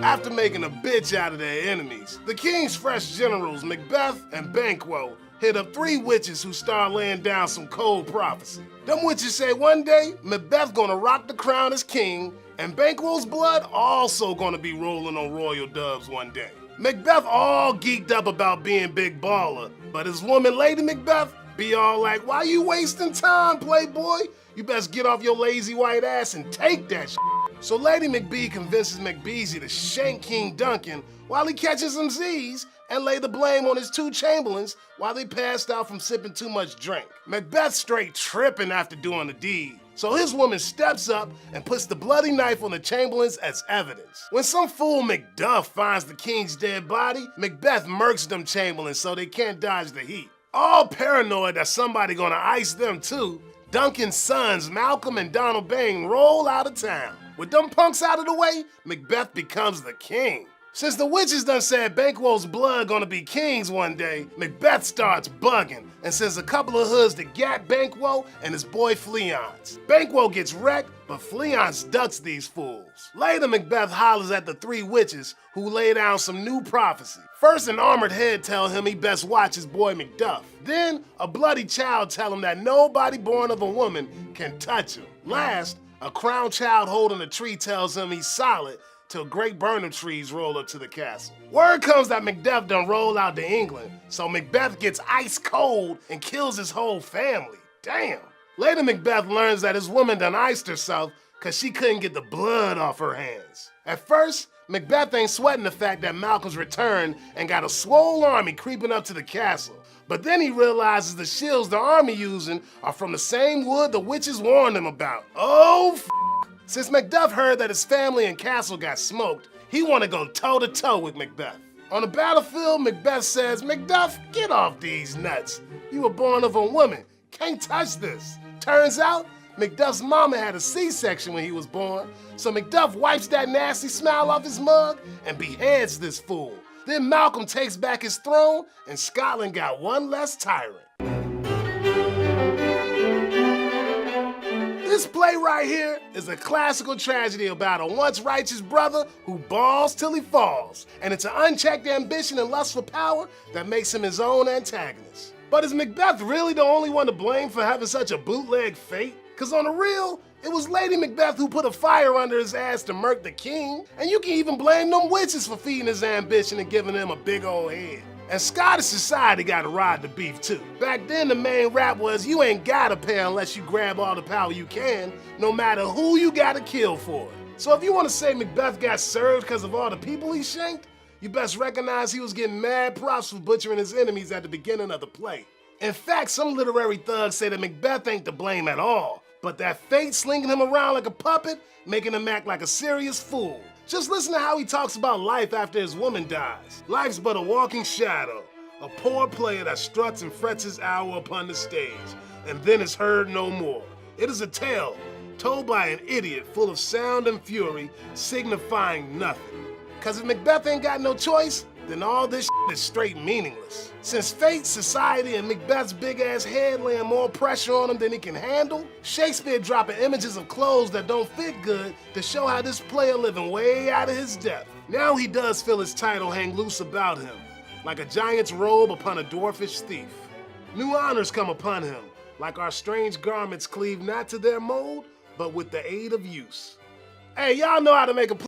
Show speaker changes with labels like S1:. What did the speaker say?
S1: after making a bitch out of their enemies. The king's fresh generals, Macbeth and Banquo, hit up 3 witches who start laying down some cold prophecy. Them witches say one day, Macbeth gonna rock the crown as king, and Banquo's blood also gonna be rolling on royal doves one day. Macbeth all geeked up about being big baller, but his woman, Lady Macbeth, be all like, why you wasting time, playboy? You best get off your lazy white ass and take that shit. So Lady McBee convinces McBeezy to shank King Duncan while he catches some Z's and lay the blame on his 2 chamberlains while they passed out from sipping too much drink. Macbeth straight tripping after doing the deed. So his woman steps up and puts the bloody knife on the chamberlains as evidence. When some fool Macduff finds the king's dead body, Macbeth murks them chamberlains so they can't dodge the heat. All paranoid that somebody gonna ice them too, Duncan's sons Malcolm and Donald Bane roll out of town. With them punks out of the way, Macbeth becomes the king. Since the witches done said Banquo's blood gonna be king's one day, Macbeth starts bugging and sends a couple of hoods to gat Banquo and his boy Fleance. Banquo gets wrecked, but Fleance ducks these fools. Later, Macbeth hollers at the 3 witches who lay down some new prophecy. First, an armored head tell him he best watch his boy Macduff. Then, a bloody child tell him that nobody born of a woman can touch him. Last, a crowned child holding a tree tells him he's solid till great burning trees roll up to the castle. Word comes that Macduff done roll out to England, so Macbeth gets ice cold and kills his whole family. Damn. Later, Macbeth learns that his woman done iced herself cause she couldn't get the blood off her hands. At first, Macbeth ain't sweating the fact that Malcolm's returned and got a swole army creeping up to the castle. But then he realizes the shields the army using are from the same wood the witches warned him about. Oh, f***. Since Macduff heard that his family and castle got smoked, he want to go toe-to-toe with Macbeth. On the battlefield, Macbeth says, Macduff, get off these nuts. You were born of a woman. Can't touch this. Turns out, Macduff's mama had a C-section when he was born, so Macduff wipes that nasty smile off his mug and beheads this fool. Then Malcolm takes back his throne, and Scotland got one less tyrant. This play right here is a classical tragedy about a once righteous brother who balls till he falls, and it's an unchecked ambition and lust for power that makes him his own antagonist. But is Macbeth really the only one to blame for having such a bootleg fate? Cause on the real, it was Lady Macbeth who put a fire under his ass to murk the king, and you can even blame them witches for feeding his ambition and giving him a big old head. And Scottish society gotta ride the beef too. Back then the main rap was you ain't gotta pay unless you grab all the power you can, no matter who you gotta kill for it. So if you wanna say Macbeth got served because of all the people he shanked, you best recognize he was getting mad props for butchering his enemies at the beginning of the play. In fact, some literary thugs say that Macbeth ain't to blame at all, but that fate slinging him around like a puppet, making him act like a serious fool. Just listen to how he talks about life after his woman dies. Life's but a walking shadow, a poor player that struts and frets his hour upon the stage, and then is heard no more. It is a tale told by an idiot full of sound and fury, signifying nothing. Cause if Macbeth ain't got no choice, then all this shit is straight meaningless. Since fate, society, and Macbeth's big-ass head laying more pressure on him than he can handle, Shakespeare dropping images of clothes that don't fit good to show how this player living way out of his depth. Now he does feel his title hang loose about him, like a giant's robe upon a dwarfish thief. New honors come upon him, like our strange garments cleave not to their mold, but with the aid of use. Hey, y'all know how to make a